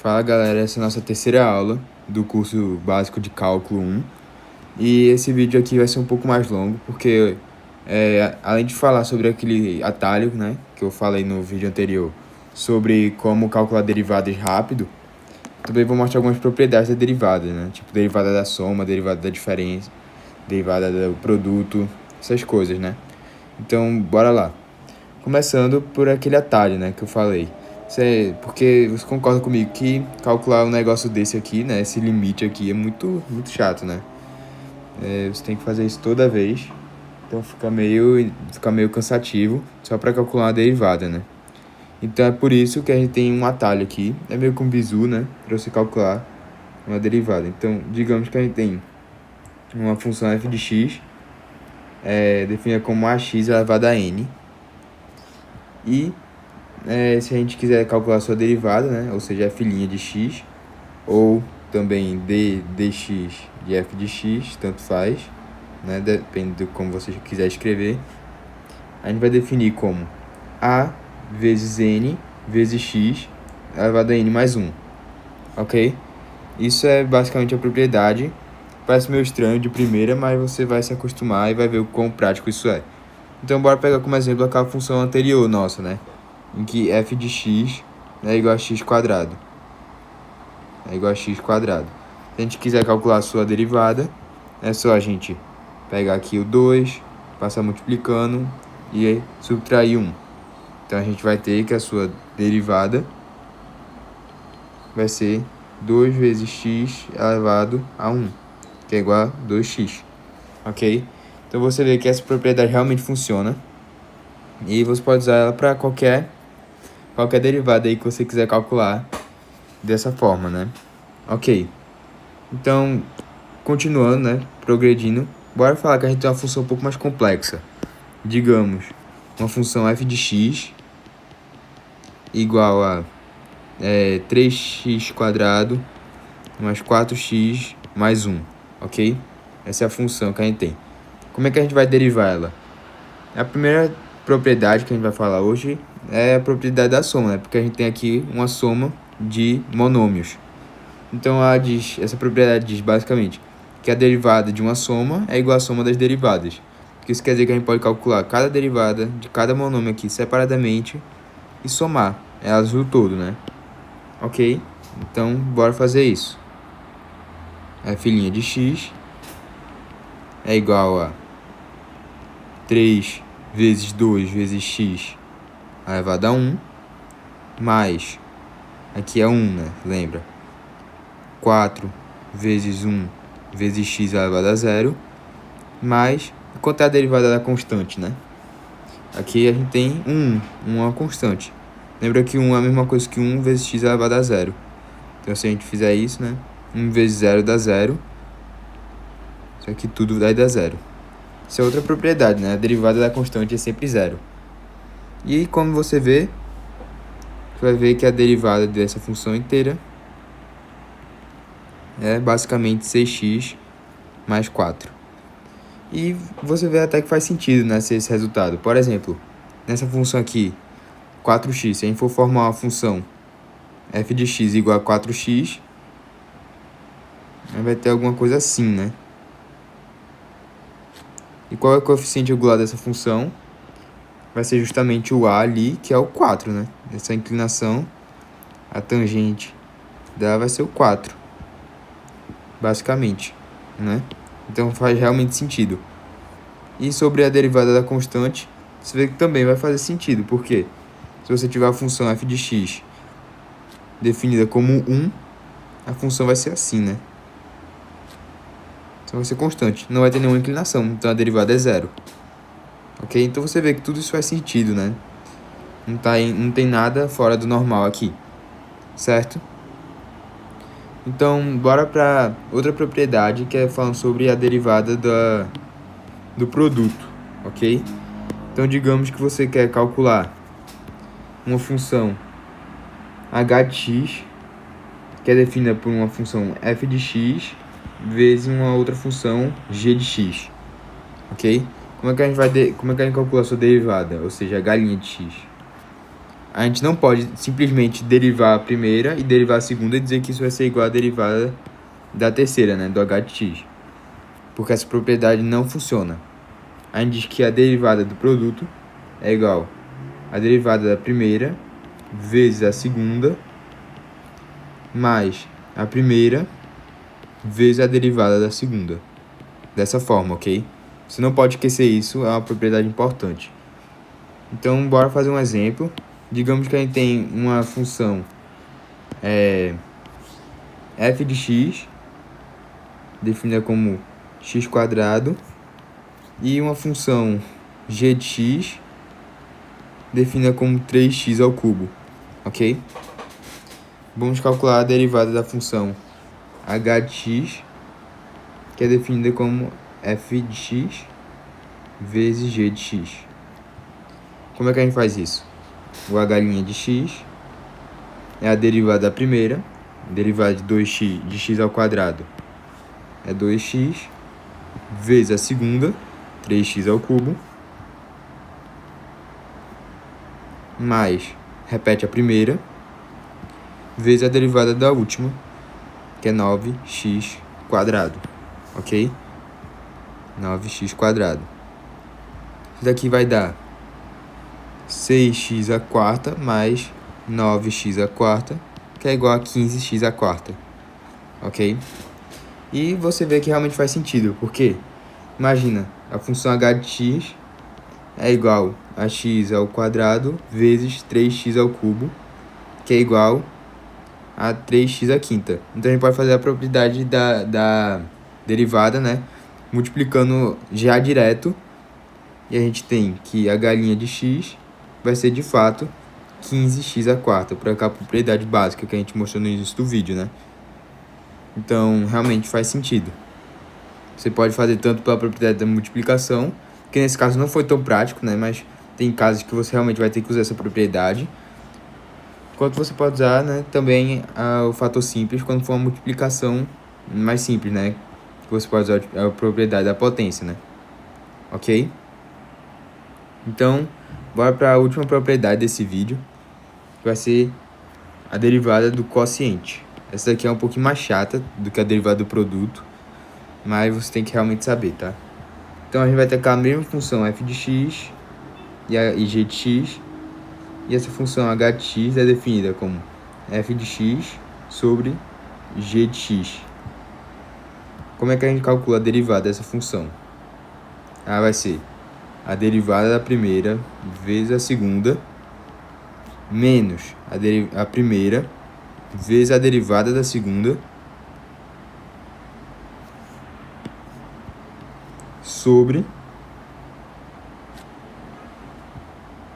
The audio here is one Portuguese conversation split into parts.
Fala galera, essa é a nossa terceira aula do curso básico de Cálculo 1. E esse vídeo aqui vai ser um pouco mais longo, porque além de falar sobre aquele atalho, né, que eu falei no vídeo anterior, sobre como calcular derivadas rápido, também vou mostrar algumas propriedades da derivada, né, tipo derivada da soma, derivada da diferença, derivada do produto, essas coisas, né. Então, bora lá. Começando por aquele atalho, né, que eu falei. Porque você concorda comigo que calcular um negócio desse aqui, né, esse limite aqui é muito chato, né? Você tem que fazer isso toda vez, então fica meio cansativo só para calcular uma derivada, né? Então é por isso que a gente tem um atalho aqui, é meio que um bizu, né, para você calcular uma derivada. Então, digamos que a gente tem uma função f de x, definida como ax elevado a n, e se a gente quiser calcular a sua derivada, né, ou seja, f' de x, ou também dx de f de x, tanto faz, né, depende de como você quiser escrever, a gente vai definir como a vezes n vezes x elevado a n mais 1, ok? Isso é basicamente a propriedade. Parece meio estranho de primeira, mas você vai se acostumar e vai ver o quão prático isso é. Então bora pegar como exemplo aquela função anterior nossa, né, em que f de x é igual a x quadrado. É igual a x quadrado. Se a gente quiser calcular a sua derivada, é só a gente pegar aqui o 2, passar multiplicando e subtrair 1. Então a gente vai ter que a sua derivada vai ser 2 vezes x elevado a 1, que é igual a 2x. Ok? Então você vê que essa propriedade realmente funciona. E você pode usar ela para qualquer derivada aí que você quiser calcular dessa forma, né? Ok. Então, continuando, né? Progredindo. Bora falar que a gente tem uma função um pouco mais complexa. Digamos, uma função f de x igual a 3x quadrado mais 4x mais 1, ok? Essa é a função que a gente tem. Como é que a gente vai derivar ela? A primeira propriedade que a gente vai falar hoje é a propriedade da soma, né? Porque a gente tem aqui uma soma de monômios. Então essa propriedade diz basicamente que a derivada de uma soma é igual à soma das derivadas. Isso quer dizer que a gente pode calcular cada derivada de cada monômio aqui separadamente e somar elas no todo, né? Ok? Então, bora fazer isso. F' de x é igual a 3 vezes 2 vezes x elevado a 1, mais, aqui é 1, né? Lembra? 4 vezes 1 vezes x elevado a 0, mais, quanto é a derivada da constante, né? Aqui a gente tem 1 é uma constante. Lembra que 1 é a mesma coisa que 1 vezes x elevado a 0. Então, se a gente fizer isso, né? 1 vezes 0 dá 0. Isso aqui tudo vai dar 0. Isso é outra propriedade, né? A derivada da constante é sempre 0. E como você vai ver que a derivada dessa função inteira é basicamente 6x mais 4. E você vê até que faz sentido, né, esse resultado. Por exemplo, nessa função aqui, 4x, se a gente for formar uma função f de x igual a 4x, vai ter alguma coisa assim, né? E qual é o coeficiente angular dessa função? Vai ser justamente o a ali, que é o 4, né? Essa inclinação, a tangente dela vai ser o 4, basicamente, né? Então faz realmente sentido. E sobre a derivada da constante, você vê que também vai fazer sentido, porque se você tiver a função f de x definida como 1, a função vai ser assim, né? Então vai ser constante, não vai ter nenhuma inclinação, então a derivada é 0. Ok? Então você vê que tudo isso faz sentido, né? Não tem nada fora do normal aqui, certo? Então, bora para outra propriedade, que é falando sobre a derivada do produto, ok? Então, digamos que você quer calcular uma função h de x, que é definida por uma função f de x, vezes uma outra função g de x, ok? Como é que a gente calcula a sua derivada, ou seja, a galinha de x? a gente não pode simplesmente derivar a primeira e derivar a segunda e dizer que isso vai ser igual à derivada da terceira, né, do h de x. Porque essa propriedade não funciona. A gente diz que a derivada do produto é igual à derivada da primeira vezes a segunda mais a primeira vezes a derivada da segunda. Dessa forma, ok? Você não pode esquecer isso, é uma propriedade importante. Então, bora fazer um exemplo. Digamos que a gente tem uma função f de x, definida como x², e uma função g de x, definida como 3x², ok? Vamos calcular a derivada da função h de x, que é definida como f de x vezes g de x. Como é que a gente faz isso? O h' de x é a derivada da primeira, derivada de 2x de x² é 2x, vezes a segunda, 3x², mais, repete a primeira, vezes a derivada da última, que é 9x², ok? 9x². Isso daqui vai dar 6x² mais 9x², que é igual a 15x², ok? E você vê que realmente faz sentido, porque imagina, a função h de x é igual a x² vezes 3x², que é igual a 3x². Então a gente pode fazer a propriedade da derivada, né, multiplicando já direto, e a gente tem que h' de x vai ser de fato 15x², por aquela propriedade básica que a gente mostrou no início do vídeo, né? Então, realmente faz sentido. Você pode fazer tanto pela propriedade da multiplicação, que nesse caso não foi tão prático, né? Mas tem casos que você realmente vai ter que usar essa propriedade. Quanto você pode usar, né, também o fator simples quando for uma multiplicação mais simples, né? Que você pode usar a propriedade da potência, né? Ok? Então, bora para a última propriedade desse vídeo, que vai ser a derivada do quociente. Essa daqui é um pouquinho mais chata do que a derivada do produto, mas você tem que realmente saber, tá? Então a gente vai ter aquela mesma função f de x e g de x, e essa função h de x é definida como f de x sobre g de x. Como é que a gente calcula a derivada dessa função? Ela vai ser a derivada da primeira vezes a segunda, menos a primeira vezes a derivada da segunda, sobre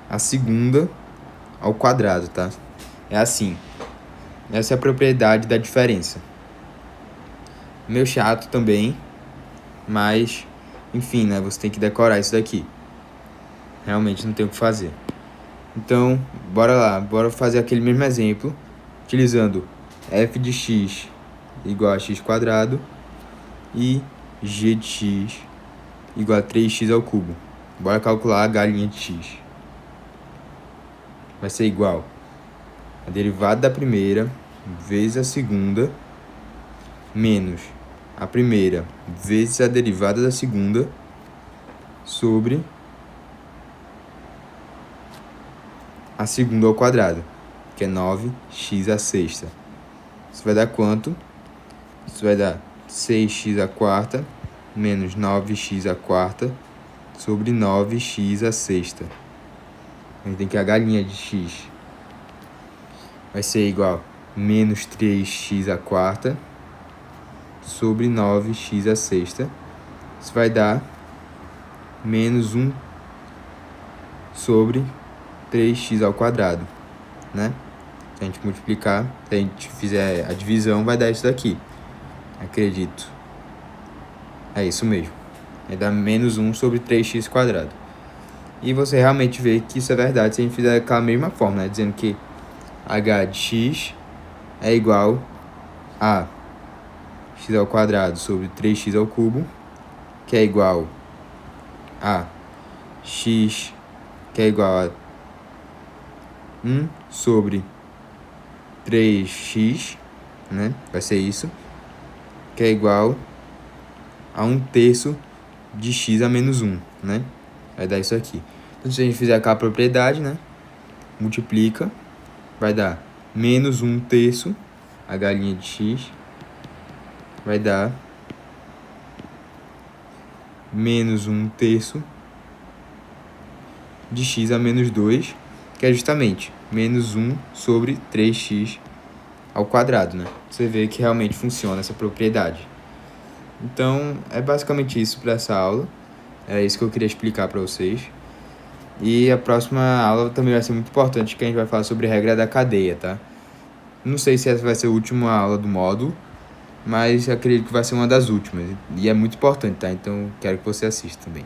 a segunda ao quadrado, tá? É assim. Essa é a propriedade da diferença. Meio chato também, mas, enfim, né? Você tem que decorar isso daqui. Realmente não tem o que fazer. Então, bora lá. Bora fazer aquele mesmo exemplo, utilizando f de x igual a x² e g de x igual a 3x². Bora calcular a h' de x. Vai ser igual a derivada da primeira vezes a segunda, menos a primeira vezes a derivada da segunda, sobre a segunda ao quadrado, que é 9x². Isso vai dar quanto? Isso vai dar 6x² menos 9x² sobre 9x². A gente tem que a h' de x vai ser igual a menos 3x² sobre 9x². Isso vai dar menos 1 sobre 3x², né? Se a gente multiplicar, se a gente fizer a divisão, vai dar isso daqui. Acredito. É isso mesmo. Vai dar menos 1 sobre 3x². E você realmente vê que isso é verdade se a gente fizer aquela mesma forma, né? Dizendo que h de x é igual a x² sobre 3x², que é igual a x, que é igual a 1 sobre 3x, né? Vai ser isso, que é igual a 1/3 de x a menos 1, né? Vai dar isso aqui. Então, se a gente fizer aquela propriedade, né? Multiplica, vai dar menos 1/3, a galinha de x, vai dar menos 1/3 de x a menos 2, que é justamente menos 1 sobre 3x ao quadrado, né? Você vê que realmente funciona essa propriedade. Então, é basicamente isso para essa aula. É isso que eu queria explicar para vocês. E a próxima aula também vai ser muito importante, que a gente vai falar sobre regra da cadeia, tá? Não sei se essa vai ser a última aula do módulo, mas acredito que vai ser uma das últimas. E é muito importante, tá? Então, quero que você assista também.